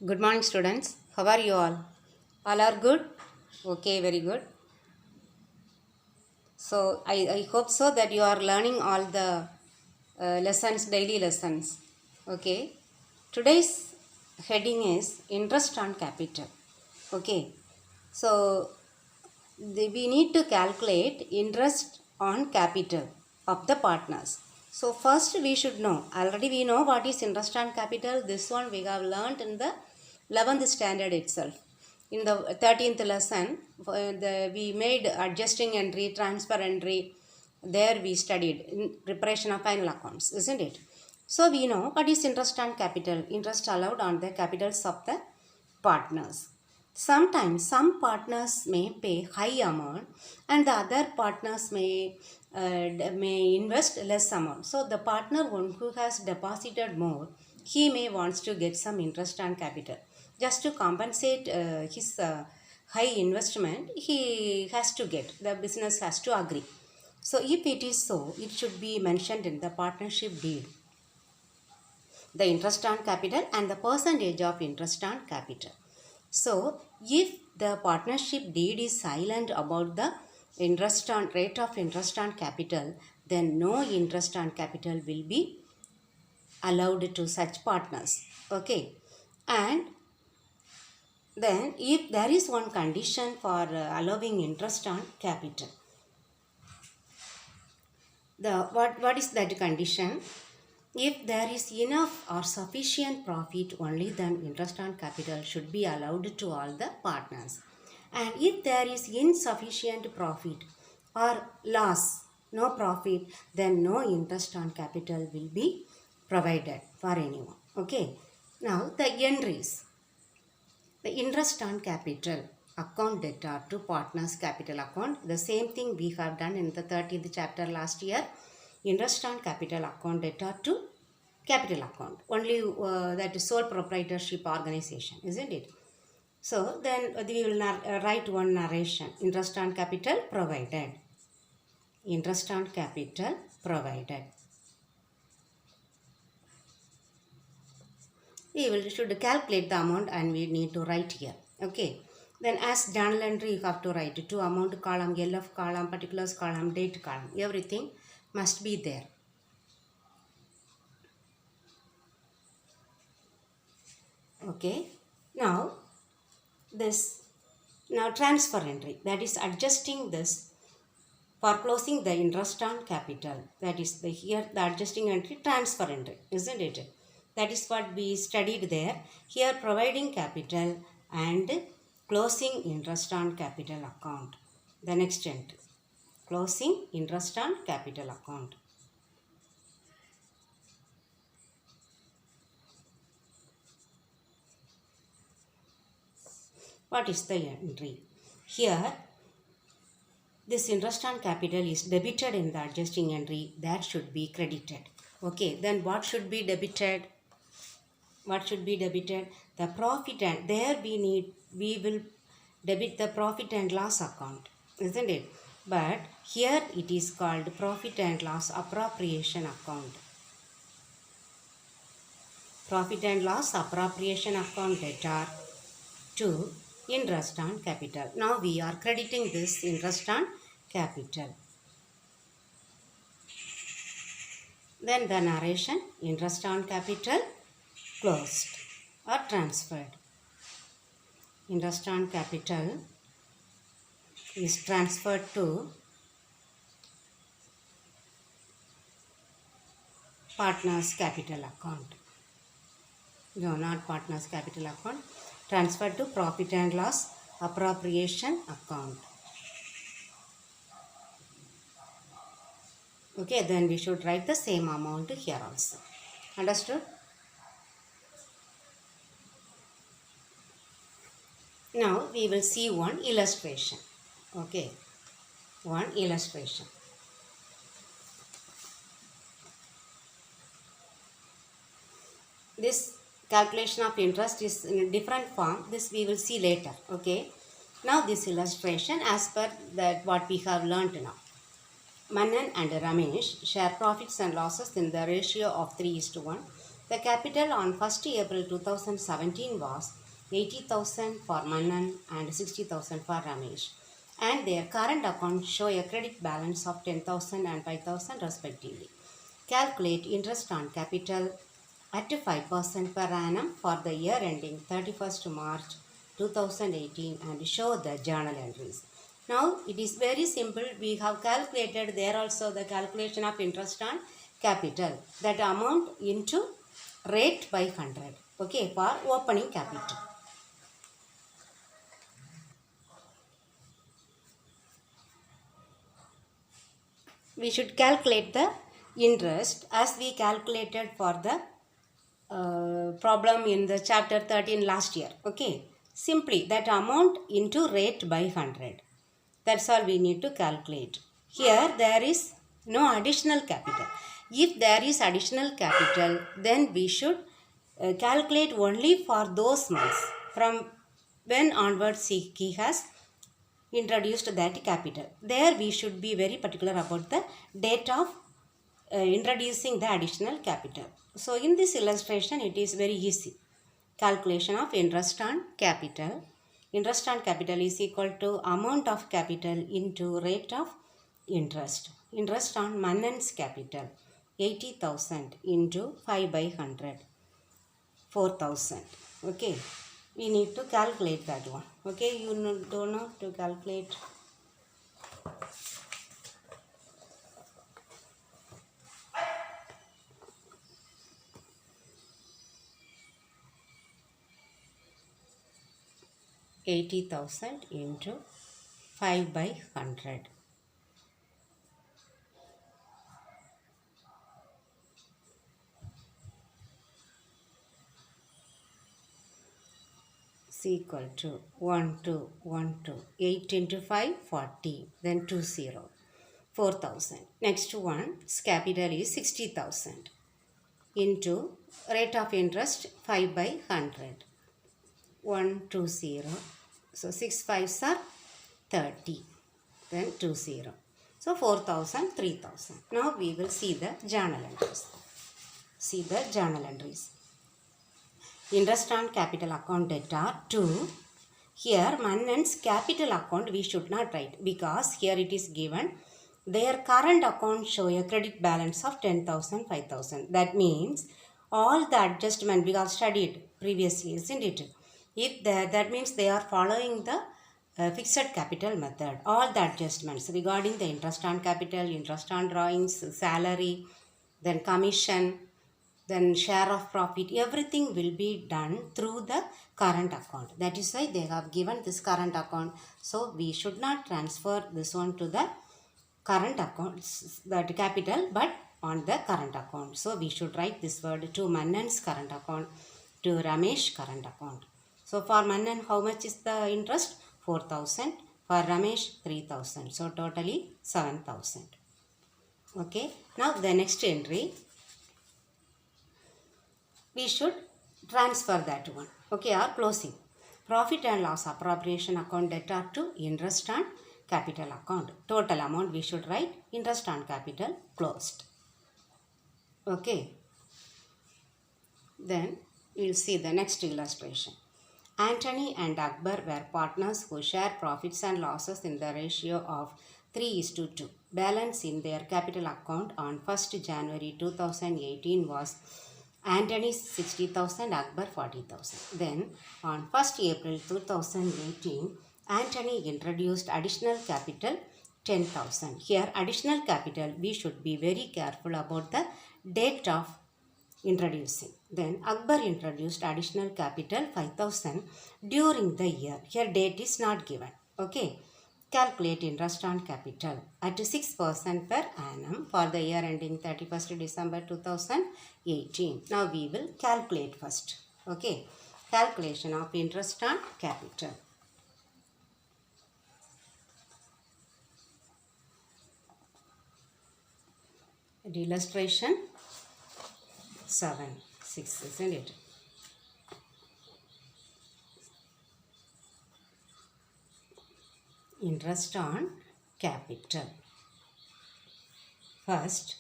Good morning, students. How are you all? All are good? Okay, very good. So, I hope so that you are learning all the lessons, daily lessons. Okay. Today's heading is interest on capital. Okay. So, we need to calculate interest on capital of the partners. So first we should know, already we know what is interest on capital. This one we have learnt in the 11th standard itself. In the 13th lesson, we made adjusting entry, transfer entry. There we studied in preparation of final accounts, isn't it? So we know what is interest on capital. Interest allowed on the capitals of the partners. Sometimes some partners may pay high amount and the other partners may invest less amount. So the partner one who has deposited more, he may wants to get some interest on capital. Just to compensate his high investment, he has to get, the business has to agree. So if it is so, it should be mentioned in the partnership deed. The interest on capital and the percentage of interest on capital. So, if the partnership deed is silent about the interest on rate of interest on capital, then no interest on capital will be allowed to such partners. Okay. And then if there is one condition for allowing interest on capital, what is that condition? If there is enough or sufficient profit, only then interest on capital should be allowed to all the partners. And if there is insufficient profit or loss, no profit, then no interest on capital will be provided for anyone. Okay. Now the entries. The interest on capital account debtor to partners capital account. The same thing we have done in the 30th chapter last year. Interest on capital account debtor to capital account. Only that is sole proprietorship organization, isn't it? So then we will write one narration. Interest on capital provided. Interest on capital provided. We should calculate the amount and we need to write here. Okay. Then as journal entry you have to write to amount column, LF column, particulars column, date column. Everything must be there. Okay. Now transfer entry, that is adjusting this for closing the interest on capital. That is here the adjusting entry, transfer entry, isn't it? That is what we studied there. Here providing capital and closing interest on capital account. The next entry, closing interest on capital account. What is the entry? Here this interest on capital is debited in the adjusting entry, that should be credited. Okay, then what should be debited? What should be debited? The profit, and there we will debit the profit and loss account, isn't it? But here it is called profit and loss appropriation account. Profit and loss appropriation account debtor to interest on capital. Now we are crediting this interest on capital. Then the narration, interest on capital closed or transferred. Interest on capital is transferred to partners capital account. No, not partners capital account. Transferred to profit and loss appropriation account. Okay, then we should write the same amount here also. Understood? Now we will see one illustration. Okay, one illustration. This calculation of interest is in a different form. This we will see later. Okay. Now this illustration as per that what we have learnt now. Manan and Ramesh share profits and losses in the ratio of 3:1. The capital on 1st April 2017 was 80,000 for Manan and 60,000 for Ramesh. And their current accounts show a credit balance of 10,000 and 5,000 respectively. Calculate interest on capital at 5% per annum for the year ending 31st March 2018 and show the journal entries. Now it is very simple. We have calculated there also the calculation of interest on capital, that amount into rate by 100. Okay, for opening capital. We should calculate the interest as we calculated for the problem in the chapter 13 last year. Okay, simply that amount into rate by 100. That's all we need to calculate. Here there is no additional capital. If there is additional capital, then we should calculate only for those months from when onwards he has introduced that capital. There we should be very particular about the date of introducing the additional capital. So in this illustration it is very easy. Calculation of interest on capital. Interest on capital is equal to amount of capital into rate of interest. Interest on Manan's capital 80,000 into 5 by 100 4,000. Okay, we need to calculate that one. Okay, you don't know to calculate. $80,000 into 5 by 100. Is equal to 1 2 1 2 8 into 5 40, then 20 4,000. Next one capital is 60,000 into rate of interest 5 by 100 120. So 6 5s are 30, then 20. So 4,000 3,000. Now we will see the journal entries. See the journal entries. Interest on capital account debtor 2. Here Manan's capital account we should not write because here it is given their current account show a credit balance of 10,000 5,000. That means all the adjustment we have studied previously, isn't it? If that means they are following the fixed capital method. All the adjustments regarding the interest on capital, interest on drawings, salary, then commission, then share of profit, everything will be done through the current account. That is why they have given this current account. So we should not transfer this one to the current account, that capital, but on the current account. So we should write this word to Manan's current account, to Ramesh current account. So for Manan, how much is the interest? 4,000. For Ramesh, 3,000. So totally 7,000. Okay. Now the next entry, we should transfer that one. Okay, or closing. Profit and loss appropriation account debtor to interest on capital account. Total amount we should write interest on capital closed. Okay. Then we will see the next illustration. Anthony and Akbar were partners who share profits and losses in the ratio of 3:2. Balance in their capital account on 1st January 2018 was Anthony's 60,000, Akbar 40,000. Then on 1st April 2018, Anthony introduced additional capital 10,000. Here additional capital, we should be very careful about the date of introducing. Then Akbar introduced additional capital 5,000 during the year. Here date is not given. Okay. Calculate interest on capital at 6% per annum for the year ending 31st December 2018. Now we will calculate first. Okay. Calculation of interest on capital. Illustration 7, 6, isn't it? Interest on capital. First,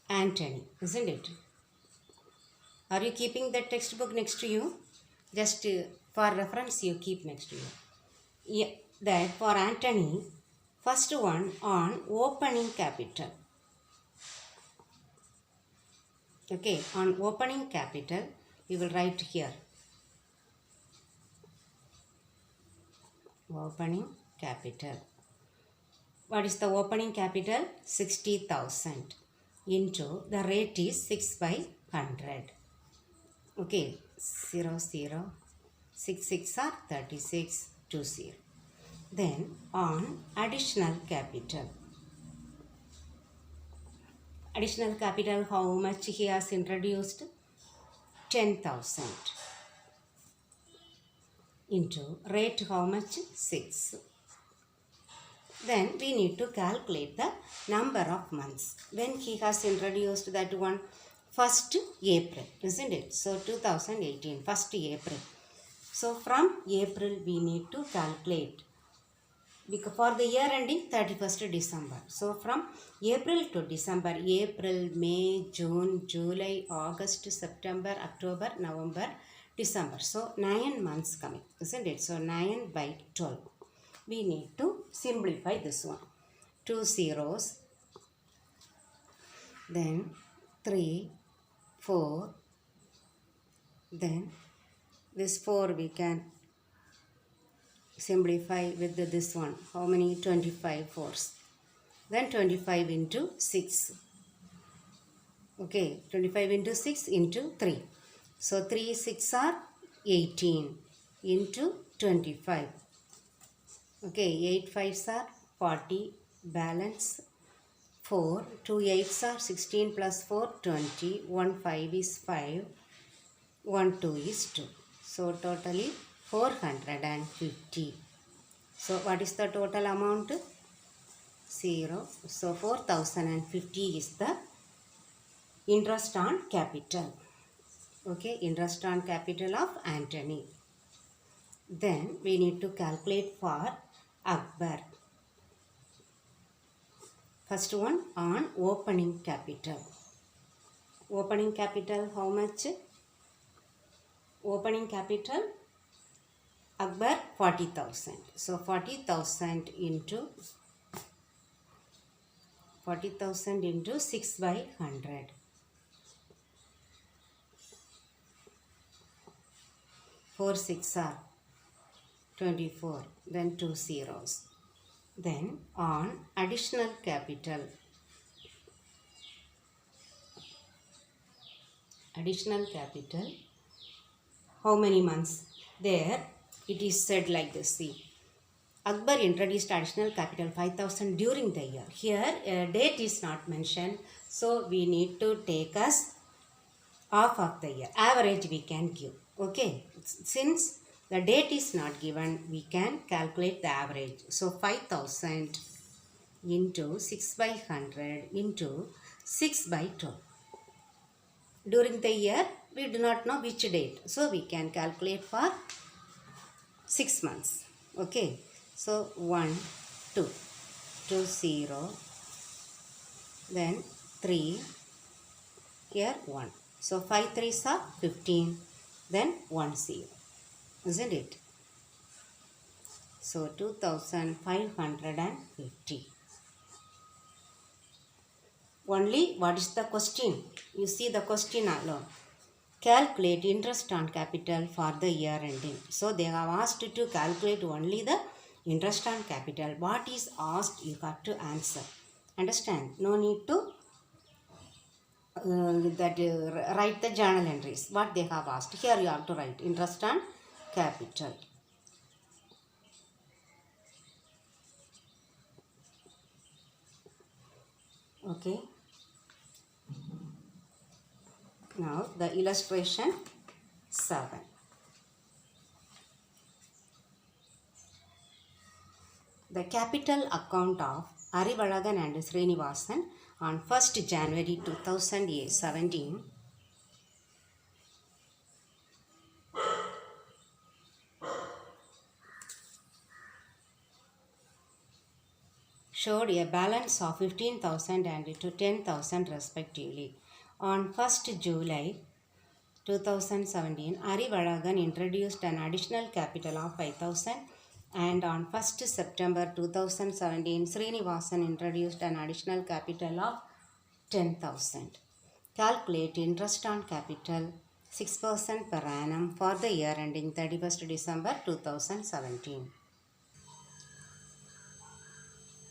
Anthony, isn't it? Are you keeping the textbook next to you? Just for reference, you keep next to you. Yeah, that for Antony, first one on opening capital. Okay, on opening capital, we will write here. Opening capital. What is the opening capital? 60,000 into the rate is 6 by 100. Okay, 0, 0, 6, 6 are 36, 2, 0. Then on additional capital. Additional capital, how much he has introduced? 10,000 into rate how much? 6. Then we need to calculate the number of months. When he has introduced that one, 1st April, isn't it? So 2018, 1st April. So from April we need to calculate. Because for the year ending 31st December. So from April to December, April, May, June, July, August, September, October, November, December. So 9 months coming, isn't it? So 9 by 12. We need to simplify this one. 2 zeros, then 3, 4, then this 4 we can simplify with this one. How many? 25 fours. Then 25 into 6. Okay, 25 into 6 into 3. So 3 6 are 18 into 25. Okay, 8 5s are 40, balance 4, 2 8s are 16 plus 4, 20, 1 5 is 5, 1 2 is 2. So totally 450. So what is the total amount? 0. So 4050 is the interest on capital. Okay, interest on capital of Antony. Then we need to calculate for Akbar. First one on opening capital. Opening capital how much? Opening capital Akbar 40,000. So 40,000 into 6 by 100. 4 6 are 24. Then 2 zeros. Then on additional capital. Additional capital. How many months? There it is said like this. See, Akbar introduced additional capital 5,000 during the year. Here a date is not mentioned. So we need to take as half of the year. Average we can give. Okay. Since the date is not given, we can calculate the average. So 5,000 into 6 by 100 into 6 by 12. During the year, we do not know which date. So we can calculate for 6 months. Okay. So 1, 2, 2, 0, then 3, here 1. So 5 3s are 15, then 1 0. Isn't it? So 2550. Only what is the question? You see the question alone. Calculate interest on capital for the year ending. So they have asked to calculate only the interest on capital. What is asked, you have to answer. Understand? No need to write the journal entries. What they have asked. Here you have to write interest on capital. Okay. Now the illustration 7. The capital account of Arivalagan and Srinivasan on 1st January 2017 showed a balance of 15,000 and 10,000 respectively. On 1st July 2017, Arivalagan introduced an additional capital of 5,000, and on 1st September 2017, Srinivasan introduced an additional capital of 10,000. Calculate interest on capital 6% per annum for the year ending 31st December 2017.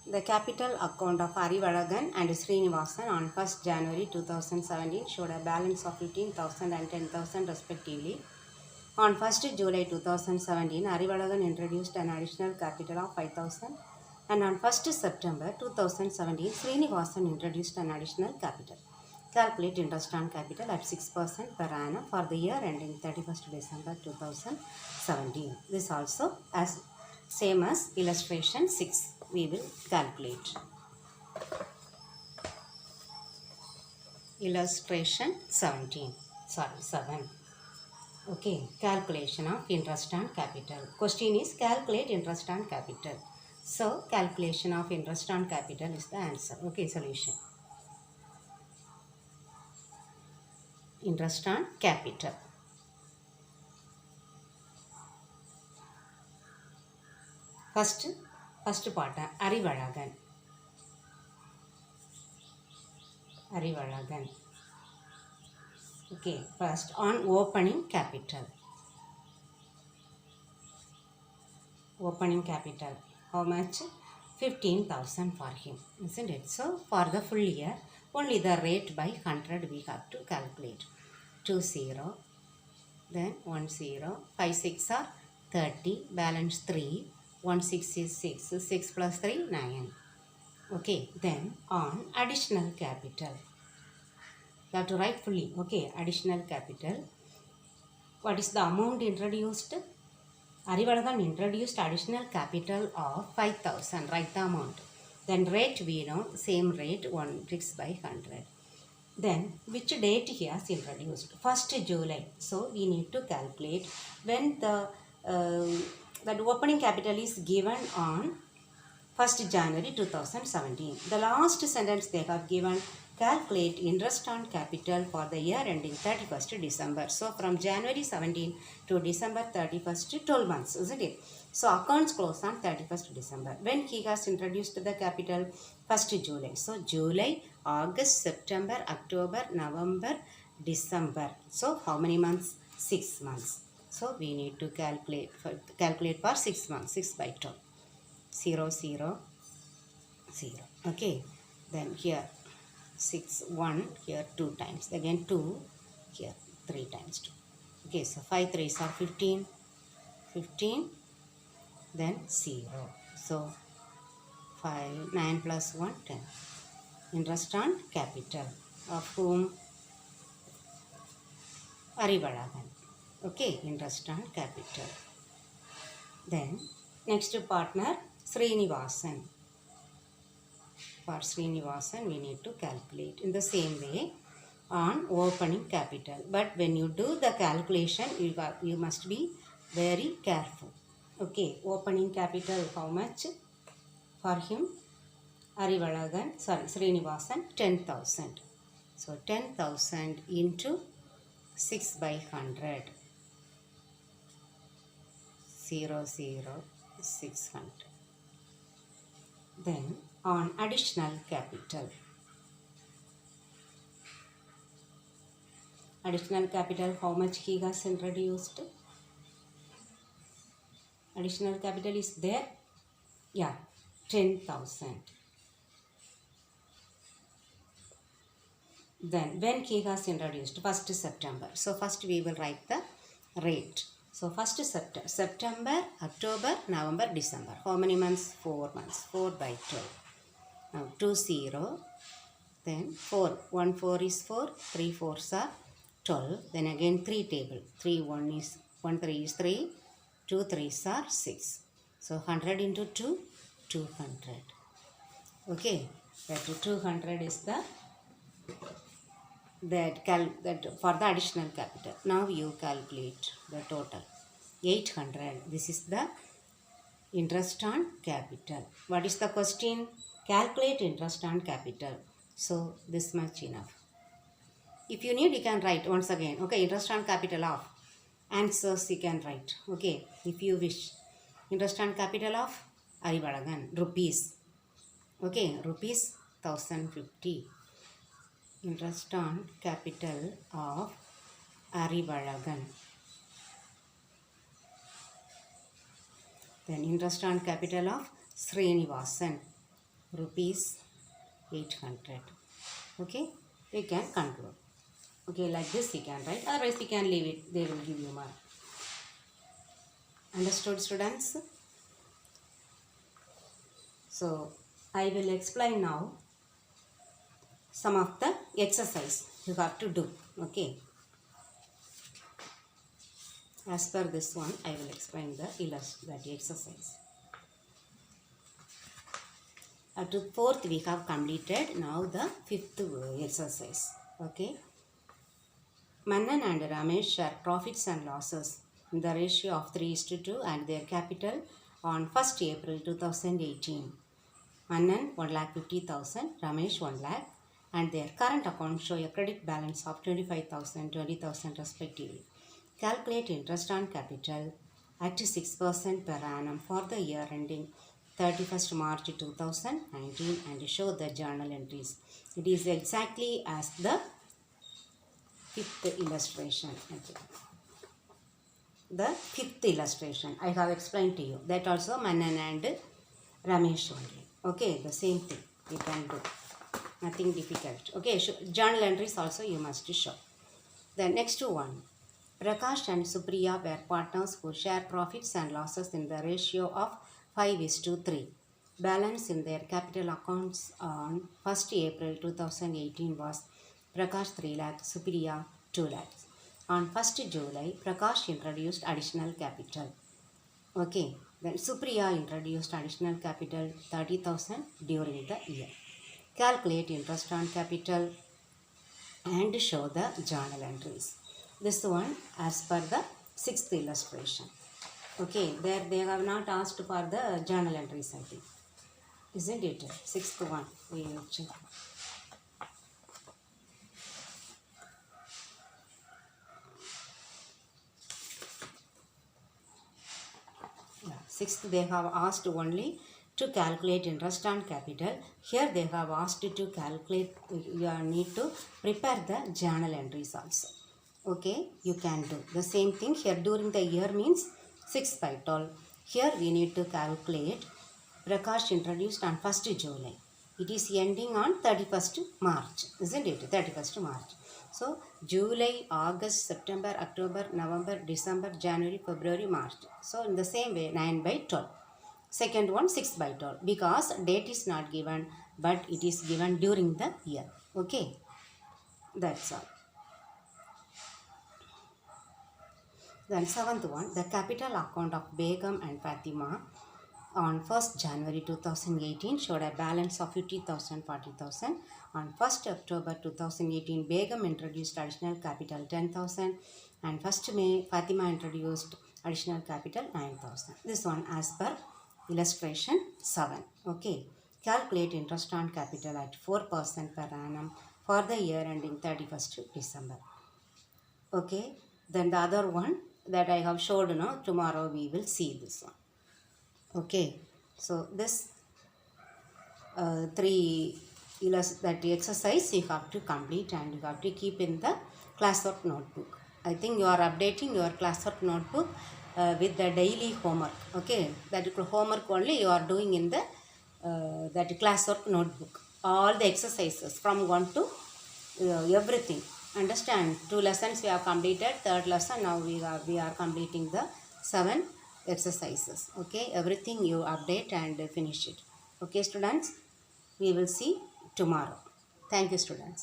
The capital account of Arivalagan and Srinivasan on 1st January 2017 showed a balance of 15,000 and 10,000 respectively. On 1st July 2017, Arivalagan introduced an additional capital of 5,000, and on 1st September 2017, Srinivasan introduced an additional capital. Calculate interest on capital at 6% per annum for the year ending 31st December 2017. This also as same as illustration 6 we will calculate. Illustration 7. Okay, calculation of interest on capital. Question is calculate interest on capital. So, calculation of interest on capital is the answer. Okay, solution. Interest on capital. First part, Arivalagan. Okay, first on opening capital. Opening capital. How much? 15,000 for him, isn't it? So, for the full year, only the rate by 100 we have to calculate. 20, then 10, 5 6 are 30, balance 3, 1 6 is 6, 6 plus 3, 9. Okay, then on additional capital. You have to write fully. Okay, additional capital. What is the amount introduced? Arivalagan introduced additional capital of 5,000. Write the amount. Then rate we know, same rate 1 6 by 100. Then which date he has introduced? 1st July. So we need to calculate when the that opening capital is given on 1st January 2017. The last sentence they have given, calculate interest on capital for the year ending 31st December. So from January 17 to December 31st, 12 months, isn't it? So accounts close on 31st December. When he has introduced the capital? 1st July. So July, August, September, October, November, December. So how many months? 6 months. So we need to calculate for 6 months. 6 by 12. 0 0 0. Okay, then here 6 1, here 2 times, again 2, here 3 times 2. Okay, so 5 3s are 15, then 0. So 5 9 plus 1 10. Interest on capital of whom? Arivalagan. Okay, interest on capital. Then next partner Srinivasan. For Srinivasan we need to calculate in the same way on opening capital. But when you do the calculation, you must be very careful. Okay, opening capital how much for him? Srinivasan 10,000. So 10,000 into 6 by 100. 0 0 600. Then on additional capital. Additional capital how much he has introduced? Additional capital is there? Yeah, 10,000. Then when he has introduced? 1st September. So first we will write the rate. So 1st September, October, November, December. How many months? 4 months. 4 by 12. Now 2 0. Then 4. 1 4 is 4. 3 4s are 12. Then again 3 table. 3 1 is 1 3 is 3. 2 3s are 6. So 100 into 2, 200. Okay. That 200 is that for the additional capital. Now you calculate the total. 800. This is the interest on capital. What is the question? Calculate interest on capital. So this much enough. If you need, you can write once again. Okay, interest on capital of. Answers you can write. Okay, if you wish. Interest on capital of Arivalagan, rupees. Okay, rupees 1050. Interest on capital of Arivalagan. Then interest on capital of Srinivasan, rupees 800. Okay, you can conclude. Okay, like this you can write, otherwise you can leave it, they will give you mark. Understood, students? So, I will explain now some of the exercise you have to do. Okay. As per this one, I will explain that exercise. Up to 4th we have completed. Now the 5th exercise. Okay. Mannan and Ramesh share profits and losses in the ratio of 3:2 and their capital on 1st April 2018. Mannan 1,50,000, Ramesh 1 lakh, and their current accounts show a credit balance of 25,000, 20,000 respectively. Calculate interest on capital at 6% per annum for the year ending 31st March 2019 and show the journal entries. It is exactly as the 5th illustration. The 5th illustration I have explained to you. That also Mannan and Ramesh only. Okay, the same thing you can do. Nothing difficult. Okay, journal entries also you must show. The next one. Prakash and Supriya were partners who share profits and losses in the ratio of 5:3. Balance in their capital accounts on 1st April 2018 was Prakash 3 lakh, Supriya 2 lakhs. On 1st July, Prakash introduced additional capital. Okay, then Supriya introduced additional capital 30,000 during the year. Calculate interest on capital and show the journal entries. This one as per the 6th illustration. Okay, there they have not asked for the journal entries, I think. Isn't it? 6th one. We will check. Yeah, 6th they have asked only to calculate interest on capital. Here they have asked to calculate, you need to prepare the journal entries also. Okay, you can do the same thing here. During the year means 6/12. Here we need to calculate. Prakash introduced on 1st July. It is ending on 31st March, isn't it? 31st March. So July, August, September, October, November, December, January, February, March. So in the same way 9/12. Second one 6/12 because date is not given but it is given during the year. Okay, that's all. Then 7th one, the capital account of Begum and Fatima on 1st January 2018 showed a balance of 50,000, 40,000. On 1st October 2018, Begum introduced additional capital 10,000 and 1st May, Fatima introduced additional capital 9,000. This one as per illustration 7. Okay, calculate interest on capital at 4% per annum for the year ending 31st December. Okay, then the other one that I have showed now, tomorrow we will see this one. Okay, so this that exercise you have to complete and you have to keep in the classwork notebook. I think you are updating your classwork notebook with the daily homework. Okay, that homework only you are doing in the that classwork notebook. All the exercises from 1 to everything. Understand? 2 lessons we have completed. 3rd lesson now we are completing the 7 exercises. Okay, everything you update and finish it. Okay, students, we will see tomorrow. Thank you, students.